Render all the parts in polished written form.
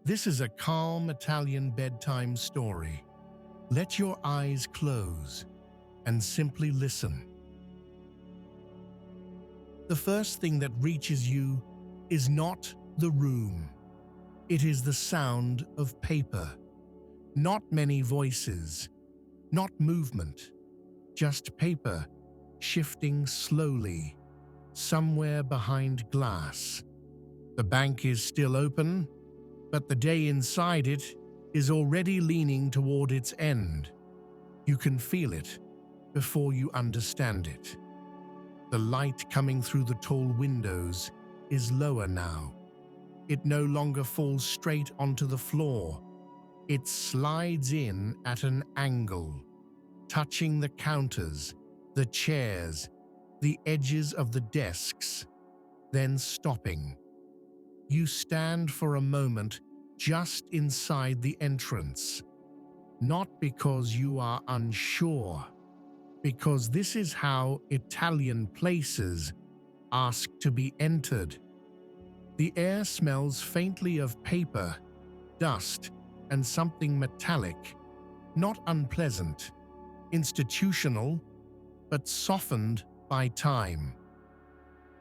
This is a calm Italian bedtime story. Let your eyes close and simply listen. The first thing that reaches you is not the room. It is the sound of paper. Not many voices, not movement, just paper shifting slowly, somewhere behind glass. The bank is still open, but the day inside it is already leaning toward its end. You can feel it before you understand it. The light coming through the tall windows is lower now. It no longer falls straight onto the floor. It slides in at an angle, touching the counters, the chairs, the edges of the desks, then stopping. You stand for a moment just inside the entrance, not because you are unsure, because this is how Italian places ask to be entered. The air smells faintly of paper, dust, and something metallic, not unpleasant, institutional, but softened by time.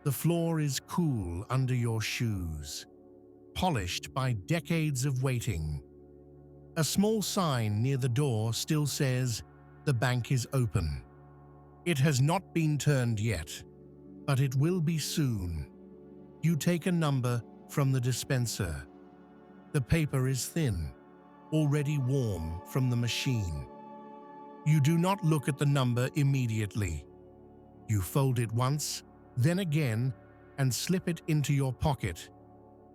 The floor is cool under your shoes, polished by decades of waiting. A small sign near the door still says, "The bank is open." It has not been turned yet, but it will be soon. You take a number from the dispenser. The paper is thin, already warm from the machine. You do not look at the number immediately. You fold it once, then again, and slip it into your pocket.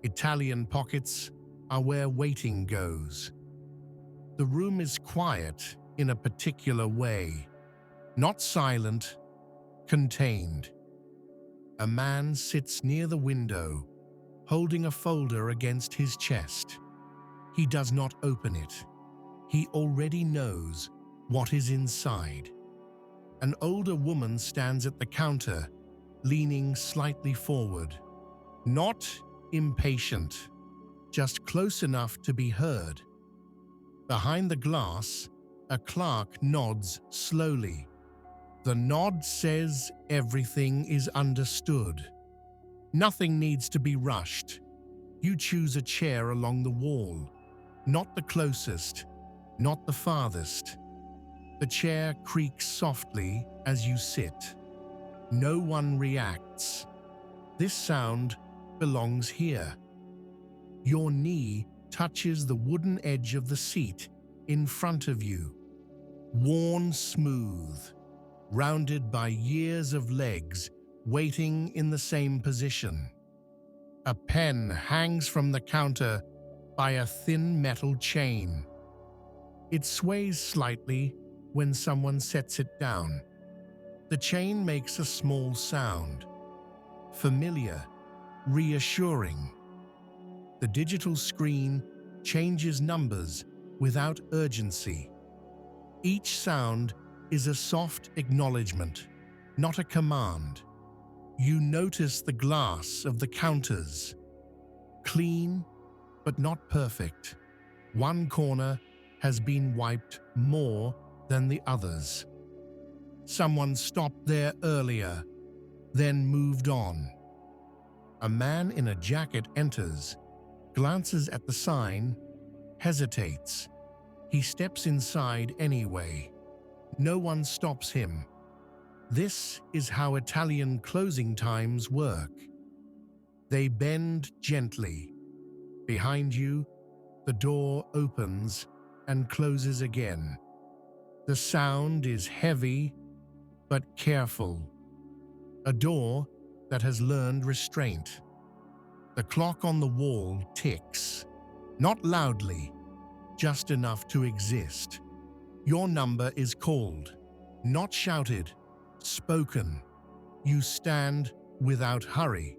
Italian pockets are where waiting goes. The room is quiet in a particular way, not silent, contained. A man sits near the window, holding a folder against his chest. He does not open it. He already knows what is inside. An older woman stands at the counter, leaning slightly forward. Not impatient, just close enough to be heard. Behind the glass, a clerk nods slowly. The nod says everything is understood. Nothing needs to be rushed. You choose a chair along the wall, not the closest, not the farthest. The chair creaks softly as you sit. No one reacts. This sound belongs here. Your knee touches the wooden edge of the seat in front of you. Worn smooth, rounded by years of legs waiting in the same position. A pen hangs from the counter by a thin metal chain. It sways slightly when someone sets it down. The chain makes a small sound, familiar, reassuring. The digital screen changes numbers without urgency. Each sound is a soft acknowledgement, not a command. You notice the glass of the counters. Clean, but not perfect. One corner has been wiped more than the others. Someone stopped there earlier, then moved on. A man in a jacket enters, glances at the sign, hesitates. He steps inside anyway. No one stops him. This is how Italian closing times work. They bend gently. Behind you, the door opens and closes again. The sound is heavy but careful. A door that has learned restraint. The clock on the wall ticks, not loudly, just enough to exist. Your number is called, not shouted, spoken. You stand without hurry.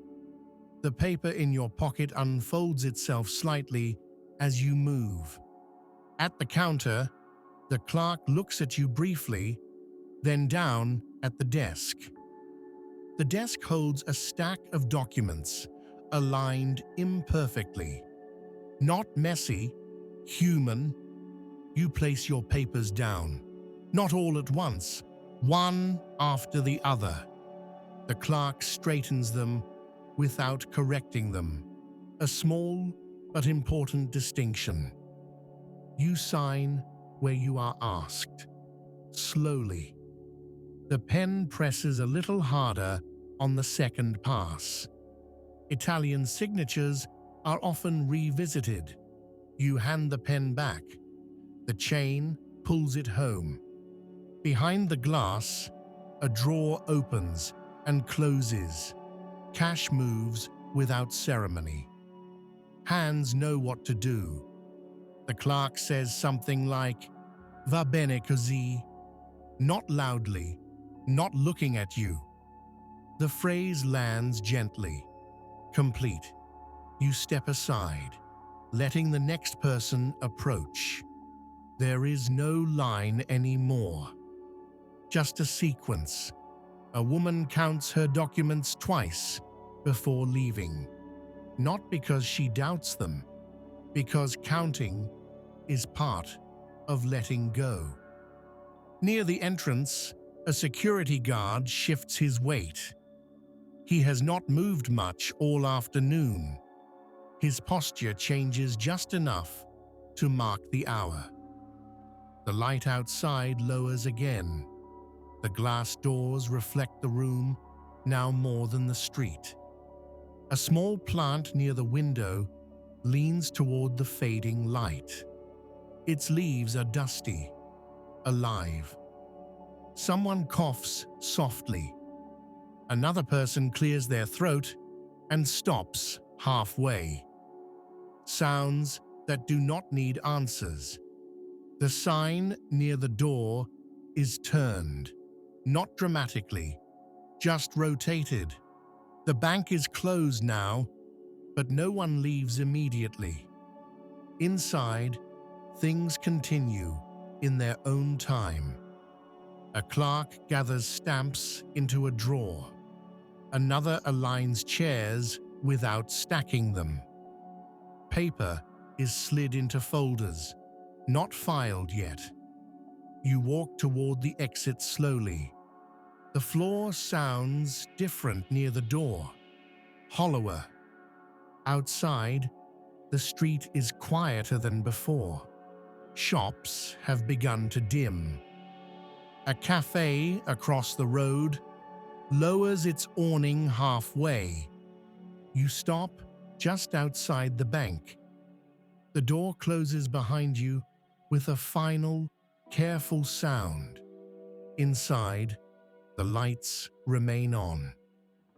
The paper in your pocket unfolds itself slightly as you move. At the counter, the clerk looks at you briefly, then down at the desk. The desk holds a stack of documents, aligned imperfectly. Not messy, human. You place your papers down, not all at once, one after the other. The clerk straightens them without correcting them. A small but important distinction. You sign where you are asked. Slowly. The pen presses a little harder on the second pass. Italian signatures are often revisited. You hand the pen back. The chain pulls it home. Behind the glass, a drawer opens and closes. Cash moves without ceremony. Hands know what to do. The clerk says something like, "Va bene così," not loudly, not looking at you. The phrase lands gently, complete. You step aside, letting the next person approach. There is no line anymore. Just a sequence. A woman counts her documents twice before leaving. Not because she doubts them, because counting is part of letting go. Near the entrance, a security guard shifts his weight. He has not moved much all afternoon. His posture changes just enough to mark the hour. The light outside lowers again. The glass doors reflect the room, now more than the street. A small plant near the window leans toward the fading light. Its leaves are dusty, alive. Someone coughs softly. Another person clears their throat and stops halfway. Sounds that do not need answers. The sign near the door is turned, not dramatically, just rotated. The bank is closed now, but no one leaves immediately. Inside, things continue in their own time. A clerk gathers stamps into a drawer. Another aligns chairs without stacking them. Paper is slid into folders, not filed yet. You walk toward the exit slowly. The floor sounds different near the door, hollower. Outside, the street is quieter than before. Shops have begun to dim. A cafe across the road lowers its awning halfway. You stop just outside the bank. The door closes behind you with a final, careful sound. Inside, the lights remain on.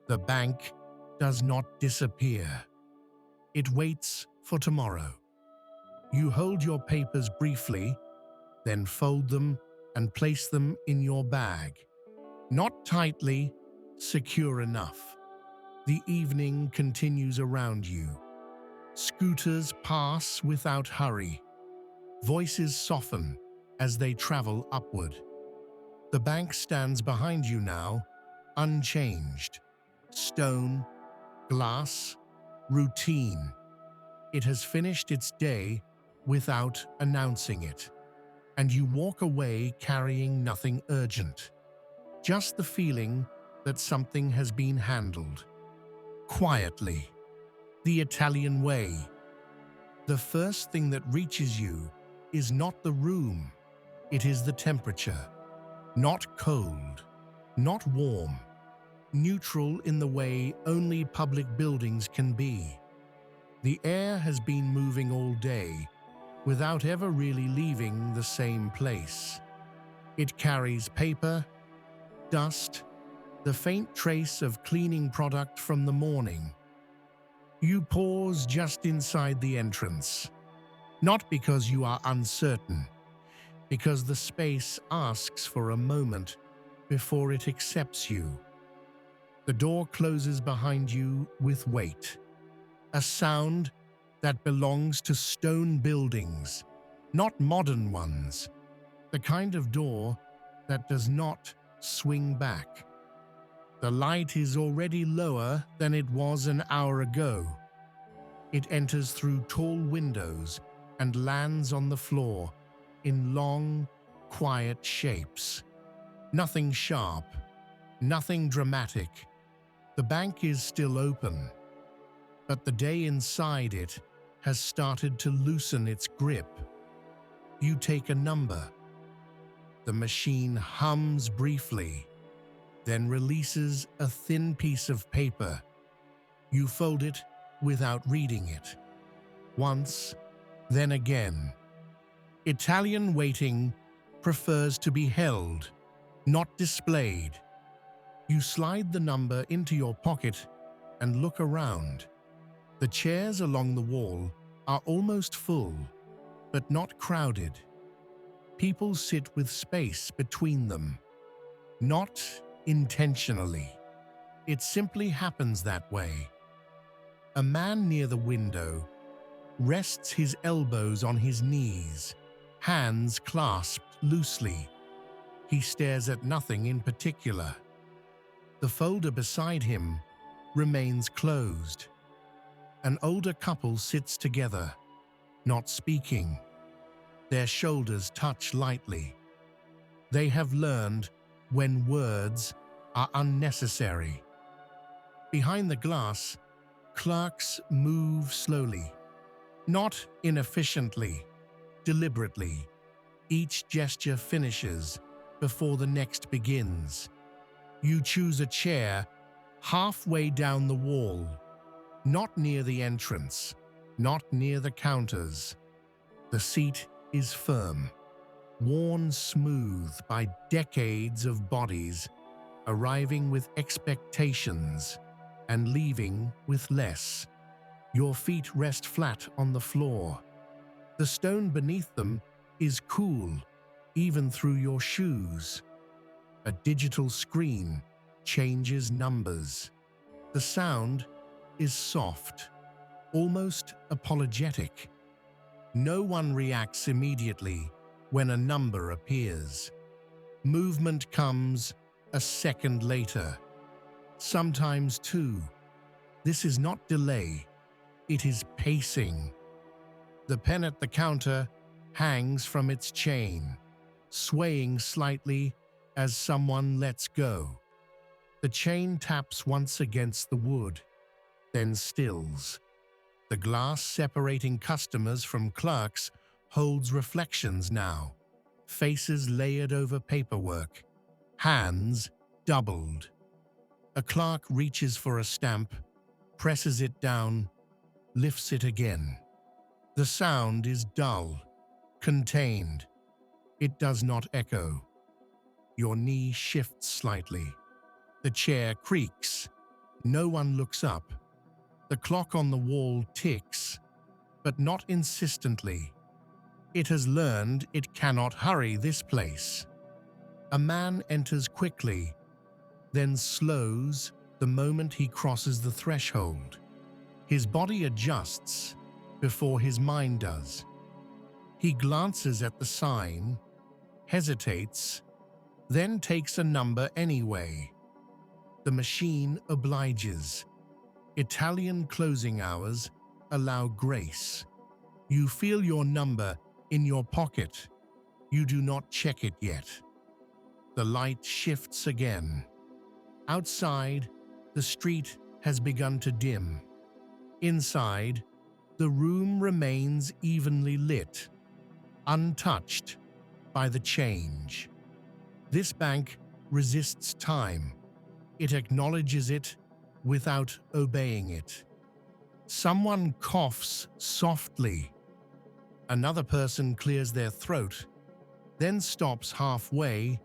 The bank does not disappear. It waits for tomorrow. You hold your papers briefly, then fold them and place them in your bag. Not tightly, secure enough. The evening continues around you. Scooters pass without hurry. Voices soften as they travel upward. The bank stands behind you now, unchanged. Stone, glass, routine. It has finished its day without announcing it, and you walk away carrying nothing urgent. Just the feeling that something has been handled. Quietly. The Italian way. The first thing that reaches you is not the room, it is the temperature. Not cold, not warm, neutral in the way only public buildings can be. The air has been moving all day, without ever really leaving the same place. It carries paper, dust, the faint trace of cleaning product from the morning. You pause just inside the entrance, not because you are uncertain, because the space asks for a moment before it accepts you. The door closes behind you with weight, a sound that belongs to stone buildings, not modern ones, the kind of door that does not swing back. The light is already lower than it was an hour ago. It enters through tall windows and lands on the floor in long, quiet shapes. Nothing sharp, nothing dramatic. The bank is still open, but the day inside it has started to loosen its grip. You take a number. The machine hums briefly, then releases a thin piece of paper. You fold it without reading it. Once, then again. Italian waiting prefers to be held, not displayed. You slide the number into your pocket and look around. The chairs along the wall are almost full, but not crowded. People sit with space between them, not intentionally. It simply happens that way. A man near the window rests his elbows on his knees, hands clasped loosely. He stares at nothing in particular. The folder beside him remains closed. An older couple sits together, not speaking. Their shoulders touch lightly. They have learned when words are unnecessary. Behind the glass, clerks move slowly, not inefficiently, deliberately. Each gesture finishes before the next begins. You choose a chair halfway down the wall, not near the entrance, not near the counters. The seat is firm, worn smooth by decades of bodies, arriving with expectations and leaving with less. Your feet rest flat on the floor. The stone beneath them is cool, even through your shoes. A digital screen changes numbers. The sound is soft, almost apologetic. No one reacts immediately when a number appears. Movement comes a second later, sometimes two. This is not delay, it is pacing. The pen at the counter hangs from its chain, swaying slightly as someone lets go. The chain taps once against the wood, then stills. The glass separating customers from clerks holds reflections now, faces layered over paperwork, hands doubled. A clerk reaches for a stamp, presses it down, lifts it again. The sound is dull, contained. It does not echo. Your knee shifts slightly. The chair creaks. No one looks up. The clock on the wall ticks, but not insistently. It has learned it cannot hurry this place. A man enters quickly, then slows the moment he crosses the threshold. His body adjusts before his mind does. He glances at the sign, hesitates, then takes a number anyway. The machine obliges. Italian closing hours allow grace. You feel your number in your pocket. You do not check it yet. The light shifts again. Outside, the street has begun to dim. Inside, the room remains evenly lit, untouched by the change. This bank resists time. It acknowledges it without obeying it. Someone coughs softly. Another person clears their throat, then stops halfway,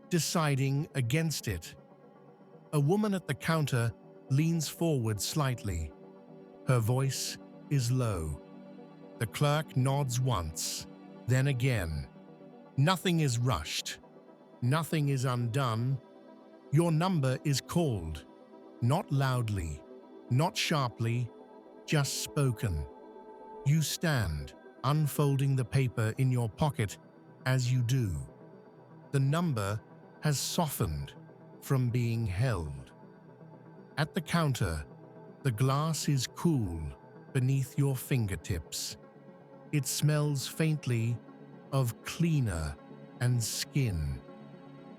deciding against it. A woman at the counter leans forward slightly. Her voice is low. The clerk nods once, then again. Nothing is rushed. Nothing is undone. Your number is called. Not loudly, not sharply, just spoken. You stand, unfolding the paper in your pocket as you do. The number has softened from being held. At the counter, the glass is cool, beneath your fingertips. It smells faintly of cleaner and skin.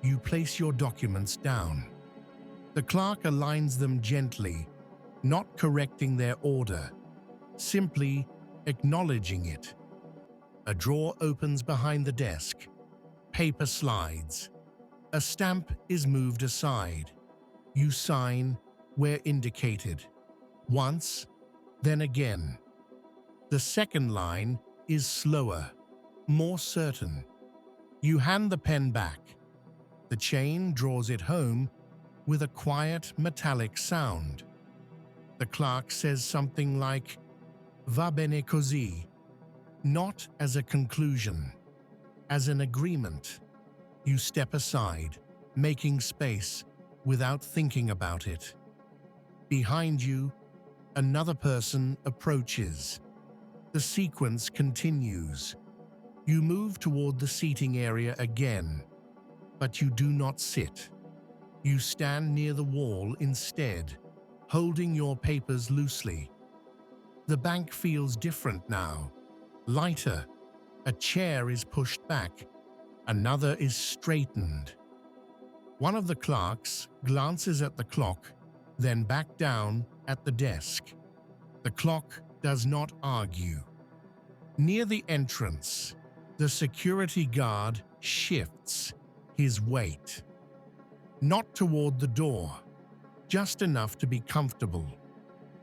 You place your documents down. The clerk aligns them gently, not correcting their order, simply acknowledging it. A drawer opens behind the desk. Paper slides. A stamp is moved aside. You sign where indicated. Once, then again. The second line is slower, more certain. You hand the pen back. The chain draws it home with a quiet metallic sound. The clerk says something like, "Va bene così," not as a conclusion, as an agreement. You step aside, making space without thinking about it. Behind you, another person approaches. The sequence continues. You move toward the seating area again, but you do not sit. You stand near the wall instead, holding your papers loosely. The bank feels different now, lighter. A chair is pushed back, another is straightened. One of the clerks glances at the clock, then back down at the desk. The clock does not argue. Near the entrance, the security guard shifts his weight. Not toward the door, just enough to be comfortable.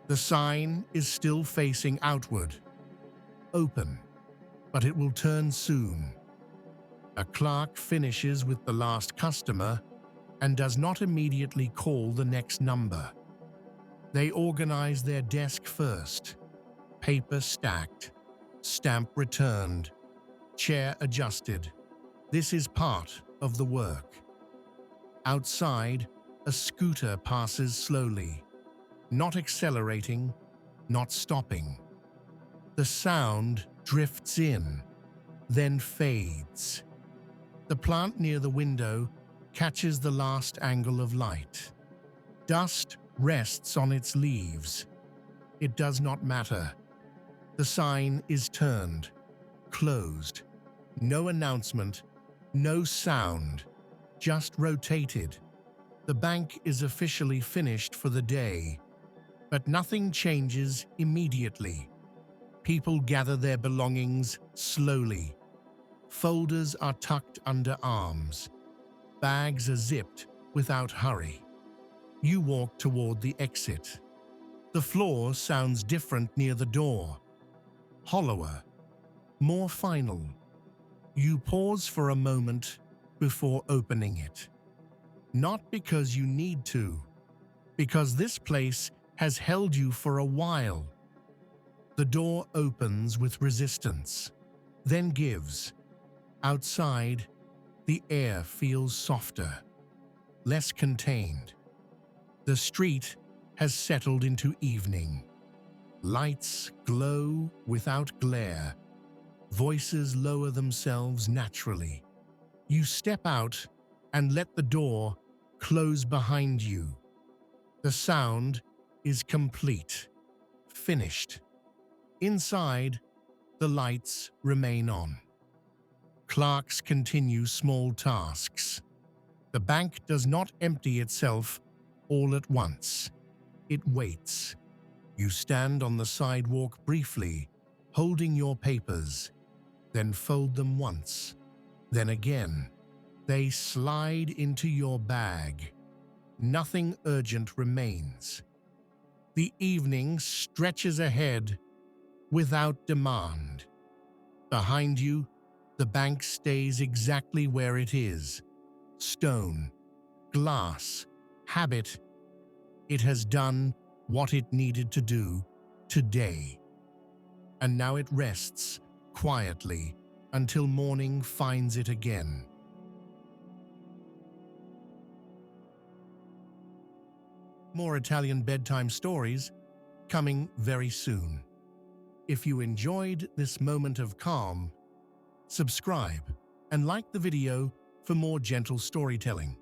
The sign is still facing outward, open, but it will turn soon. A clerk finishes with the last customer and does not immediately call the next number. They organize their desk first. Paper stacked, stamp returned, chair adjusted. This is part of the work. Outside, a scooter passes slowly, not accelerating, not stopping. The sound drifts in, then fades. The plant near the window catches the last angle of light. Dust rests on its leaves. It does not matter. The sign is turned, closed. No announcement, no sound, just rotated. The bank is officially finished for the day, but nothing changes immediately. People gather their belongings slowly. Folders are tucked under arms. Bags are zipped without hurry. You walk toward the exit. The floor sounds different near the door. Hollower, more final. You pause for a moment before opening it. Not because you need to, because this place has held you for a while. The door opens with resistance, then gives. Outside, the air feels softer, less contained. The street has settled into evening. Lights glow without glare. Voices lower themselves naturally. You step out and let the door close behind you. The sound is complete, finished. Inside, the lights remain on. Clerks continue small tasks. The bank does not empty itself all at once. It waits. You stand on the sidewalk briefly, holding your papers, then fold them once, then again. They slide into your bag. Nothing urgent remains. The evening stretches ahead without demand. Behind you, the bank stays exactly where it is. Stone, glass, habit. It has done what it needed to do today. And now it rests quietly until morning finds it again. More Italian bedtime stories coming very soon. If you enjoyed this moment of calm, subscribe and like the video for more gentle storytelling.